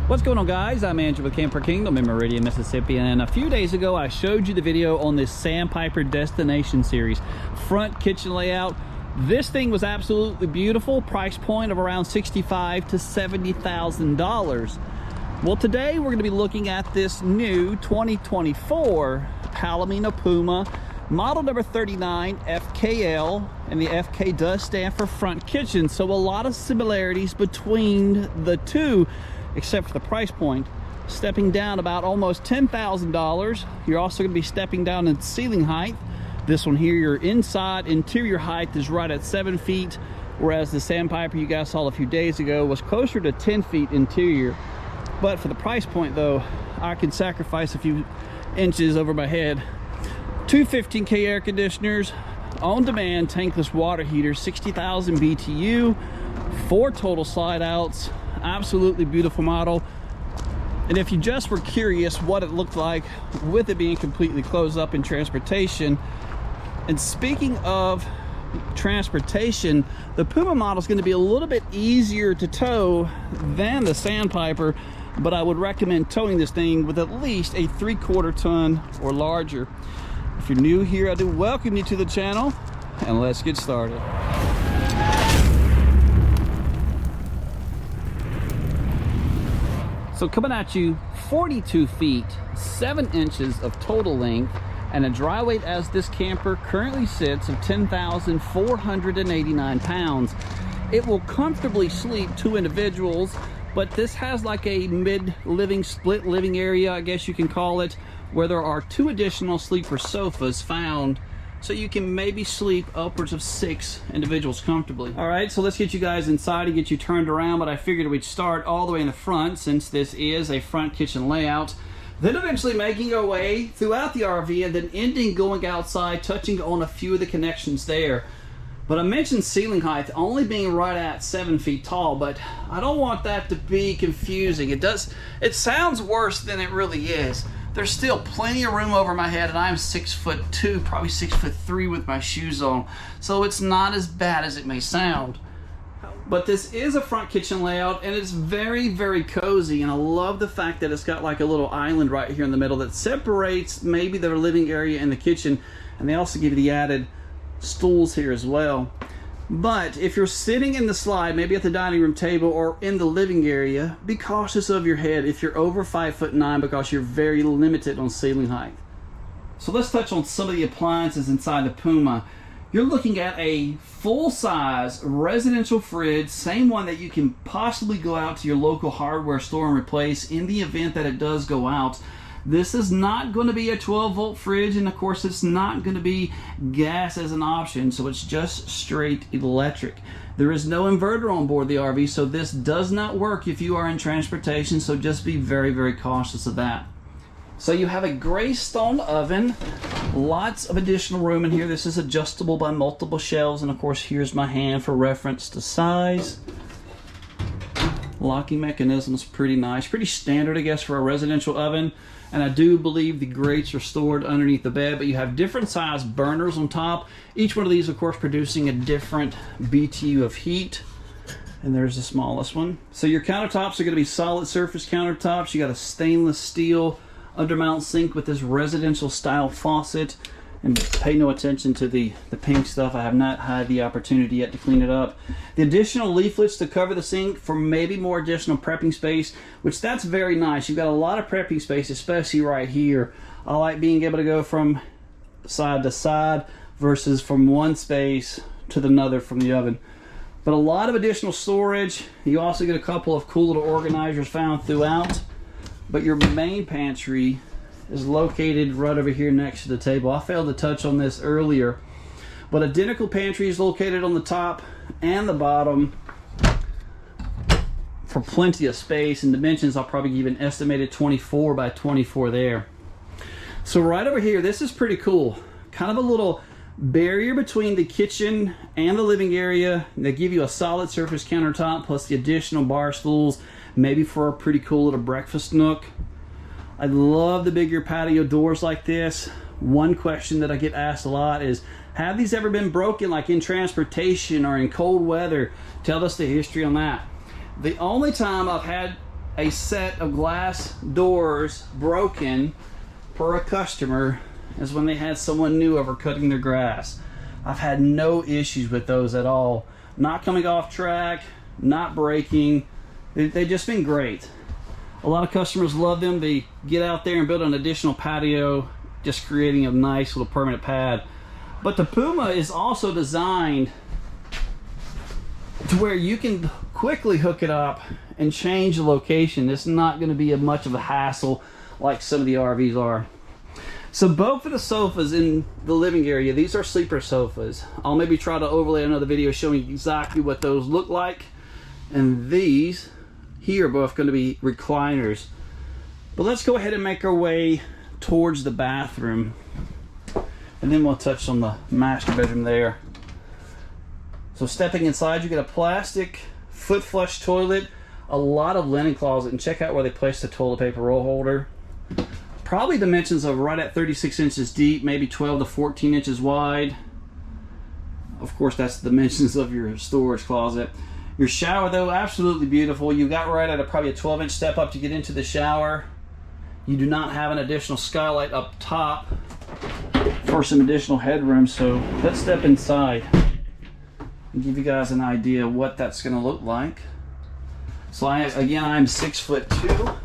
What's going on, guys? I'm Andrew with Camper Kingdom in Meridian, Mississippi, and a few days ago I showed you the video on this Sandpiper Destination series front kitchen layout. This thing was absolutely beautiful, price point of around $65,000 to $70,000. Well, today we're going to be looking at this new 2024 Palomino Puma model number 39FKL, and the FK does stand for front kitchen, so a lot of similarities between the two, except for the price point. Stepping down about almost $10,000. You're also going to be stepping down in ceiling height. This one here, your interior height is right at 7 feet, whereas the Sandpiper you guys saw a few days ago was closer to 10 feet interior. But for the price point though, I can sacrifice a few inches over my head. Two 15K air conditioners, on demand tankless water heaters, 60,000 BTU, 4 total slide outs. Absolutely beautiful model. And if you just were curious what it looked like with it being completely closed up in transportation, and speaking of transportation, the Puma model is going to be a little bit easier to tow than the Sandpiper, but I would recommend towing this thing with at least a 3/4 ton or larger. If you're new here, I do welcome you to the channel, and let's get started. So coming at you, 42 feet, 7 inches of total length, and a dry weight as this camper currently sits of 10,489 pounds. It will comfortably sleep 2 individuals, but this has like a mid-living, split living area, I guess you can call it, where there are 2 additional sleeper sofas found, so you can maybe sleep upwards of 6 individuals comfortably. All right, so let's get you guys inside and get you turned around, but I figured we'd start all the way in the front since this is a front kitchen layout, then eventually making our way throughout the RV and then ending going outside, touching on a few of the connections there. But I mentioned ceiling height only being right at 7 feet tall, but I don't want that to be confusing. It sounds worse than it really is. There's still plenty of room over my head, and I'm 6'2", probably 6'3" with my shoes on. So it's not as bad as it may sound. But this is a front kitchen layout, and it's very, very cozy. And I love the fact that it's got like a little island right here in the middle that separates maybe their living area and the kitchen. And they also give you the added stools here as well. But if you're sitting in the slide, maybe at the dining room table or in the living area, be cautious of your head if you're over 5'9", because you're very limited on ceiling height. So let's touch on some of the appliances inside the Puma. You're looking at a full-size residential fridge, same one that you can possibly go out to your local hardware store and replace in the event that it does go out. This is not going to be a 12-volt fridge, and of course it's not going to be gas as an option, so it's just straight electric. There is no inverter on board the RV, so this does not work if you are in transportation, so just be very, very cautious of that. So you have a gray stone oven, lots of additional room in here. This is adjustable by multiple shelves, and of course here's my hand for reference to size. Locking mechanism is pretty nice, pretty standard I guess for a residential oven. And I do believe the grates are stored underneath the bed, but you have different size burners on top. Each one of these, of course, producing a different BTU of heat. And there's the smallest one. So your countertops are going to be solid surface countertops. You got a stainless steel undermount sink with this residential style faucet. And pay no attention to the pink stuff. I have not had the opportunity yet to clean it up. The additional leaflets to cover the sink for maybe more additional prepping space, which that's very nice. You've got a lot of prepping space, especially right here. I like being able to go from side to side versus from one space to another from the oven. But a lot of additional storage. You also get a couple of cool little organizers found throughout. But your main pantry is located right over here next to the table. I failed to touch on this earlier, but identical pantry is located on the top and the bottom for plenty of space. And dimensions, I'll probably give an estimated 24 by 24 there. So right over here, this is pretty cool. Kind of a little barrier between the kitchen and the living area. They give you a solid surface countertop plus the additional bar stools, maybe for a pretty cool little breakfast nook. I love the bigger patio doors like this. One question that I get asked a lot is, have these ever been broken like in transportation or in cold weather? Tell us the history on that. The only time I've had a set of glass doors broken per a customer is when they had someone new over cutting their grass. I've had no issues with those at all. Not coming off track, not breaking. They've just been great. A lot of customers love them. They get out there and build an additional patio, just creating a nice little permanent pad. But the Puma is also designed to where you can quickly hook it up and change the location. It's not going to be much of a hassle like some of the RVs are. So both of the sofas in the living area, these are sleeper sofas. I'll maybe try to overlay another video showing you exactly what those look like. And these here are both going to be recliners. But let's go ahead and make our way towards the bathroom. And then we'll touch on the master bedroom there. So stepping inside, you get a plastic foot flush toilet, a lot of linen closet, and check out where they placed the toilet paper roll holder. Probably dimensions of right at 36 inches deep, maybe 12 to 14 inches wide. Of course, that's the dimensions of your storage closet. Your shower, though, absolutely beautiful. You got right at probably a 12-inch step up to get into the shower. You do not have an additional skylight up top for some additional headroom, so let's step inside and give you guys an idea of what that's going to look like. So I'm 6'2".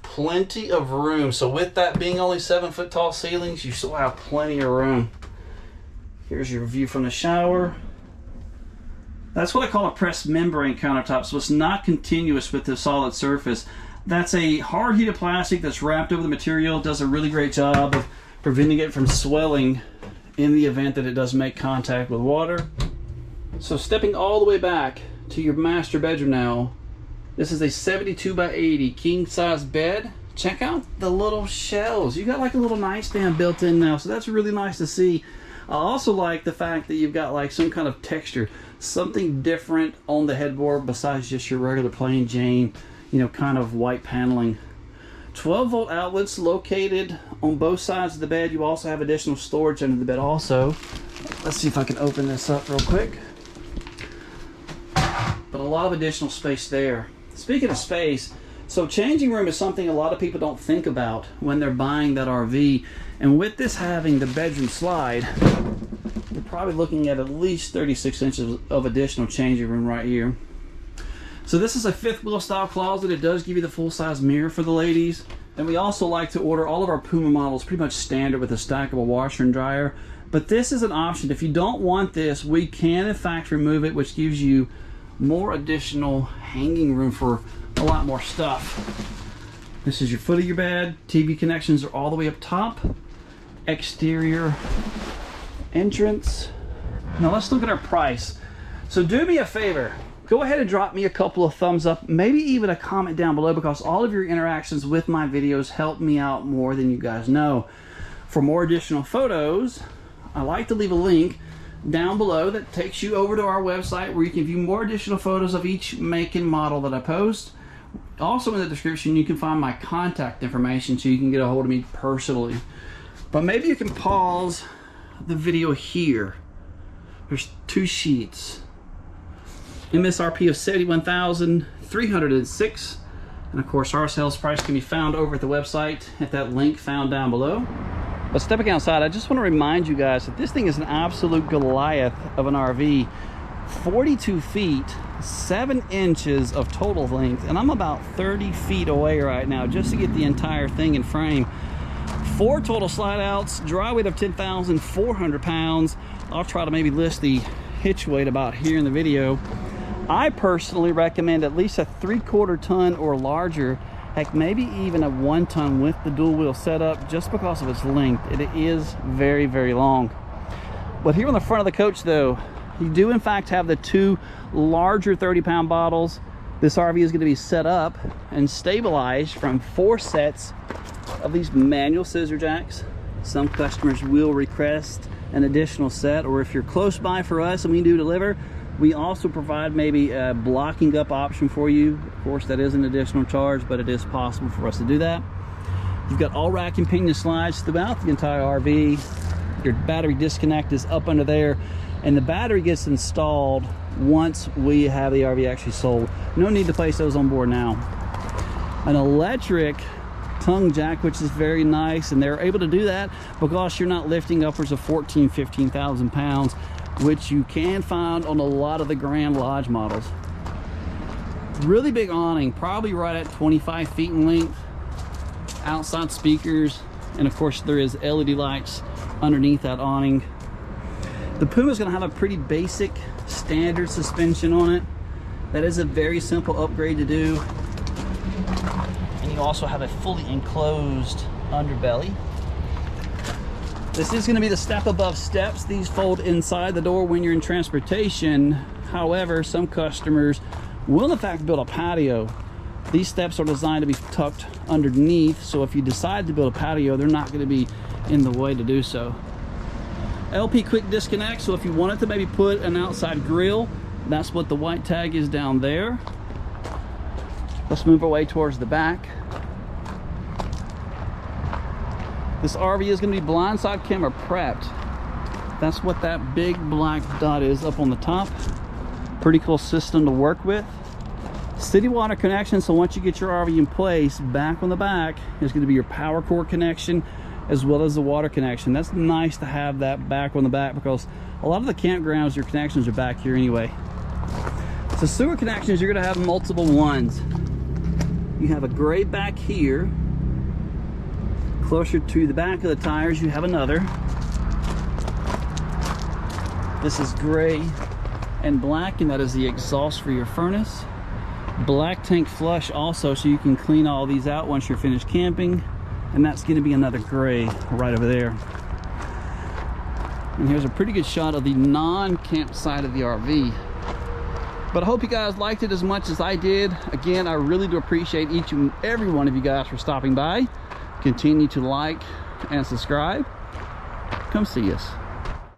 Plenty of room. So with that being only 7-foot tall ceilings, you still have plenty of room. Here's your view from the shower. That's what I call a pressed membrane countertop, so it's not continuous with the solid surface. That's a hard heated plastic that's wrapped over the material. Does a really great job of preventing it from swelling in the event that it does make contact with water. So stepping all the way back to your master bedroom now, this is a 72 by 80 king size bed. Check out the little shelves. You got like a little nightstand built in now, so that's really nice to see. I also like the fact that you've got like some kind of texture, something different on the headboard besides just your regular plain Jane, you know, kind of white paneling. 12-volt outlets located on both sides of the bed. You also have additional storage under the bed also. Let's see if I can open this up real quick. But a lot of additional space there. Speaking of space, so changing room is something a lot of people don't think about when they're buying that RV. And with this having the bedroom slide, you're probably looking at least 36 inches of additional changing room right here. So this is a fifth wheel style closet. It does give you the full-size mirror for the ladies. And we also like to order all of our Puma models pretty much standard with a stackable washer and dryer. But this is an option. If you don't want this, we can in fact remove it, which gives you more additional hanging room for a lot more stuff. This is your foot of your bed. TV connections are all the way up top. Exterior entrance. Now let's look at our price. So do me a favor, go ahead and drop me a couple of thumbs up, maybe even a comment down below, because all of your interactions with my videos help me out more than you guys know. For more additional photos, I like to leave a link down below that takes you over to our website where you can view more additional photos of each make and model that I post. Also in the description you can find my contact information so you can get a hold of me personally. But maybe you can pause the video here. There's 2 sheets. MSRP of $71,306, and of course our sales price can be found over at the website at that link found down below. But stepping outside, I just want to remind you guys that this thing is an absolute Goliath of an RV. 42 feet, 7 inches of total length, and I'm about 30 feet away right now just to get the entire thing in frame. 4 total slide outs, dry weight of 10,400 pounds. I'll try to maybe list the hitch weight about here in the video. I personally recommend at least a 3/4 ton or larger. Heck, maybe even a 1 ton with the dual wheel setup, just because of its length. It is very, very long. But here on the front of the coach though, you do in fact have the 2 larger 30-pound bottles. This RV is going to be set up and stabilized from 4 sets of these manual scissor jacks. Some customers will request an additional set, or if you're close by for us and we do deliver, we also provide maybe a blocking up option for you. Of course, that is an additional charge, but it is possible for us to do that. You've got all rack and pinion slides throughout the entire RV. Your battery disconnect is up under there, and the battery gets installed once we have the RV actually sold. No need to place those on board now. an electric tongue jack, which is very nice, and they're able to do that because you're not lifting upwards of 15,000 pounds, which you can find on a lot of the Grand Lodge models. Really big awning, probably right at 25 feet in length. Outside speakers, and of course there is LED lights underneath that awning. The Puma is going to have a pretty basic standard suspension on it. That is a very simple upgrade to do. And you also have a fully enclosed underbelly. This is going to be the step above steps. These fold inside the door when you're in transportation. However, some customers will in fact build a patio. These steps are designed to be tucked underneath, so if you decide to build a patio, they're not going to be in the way to do so. LP quick disconnect, so if you wanted to maybe put an outside grill, that's what the white tag is down there. Let's move our way towards the back. This RV is going to be blindside camera prepped. That's what that big black dot is up on the top. Pretty cool system to work with. City water connection, so once you get your RV in place, back on the back is going to be your power cord connection as well as the water connection. That's nice to have that back on the back because a lot of the campgrounds, your connections are back here anyway. So sewer connections, you're going to have multiple ones. You have a gray back here. Closer to the back of the tires, you have another. This is gray and black, and that is the exhaust for your furnace. Black tank flush also, so you can clean all these out once you're finished camping. And that's going to be another gray right over there. And here's a pretty good shot of the non-camp side of the RV. But I hope you guys liked it as much as I did. Again, I really do appreciate each and every one of you guys for stopping by. Continue to like and subscribe. Come see us.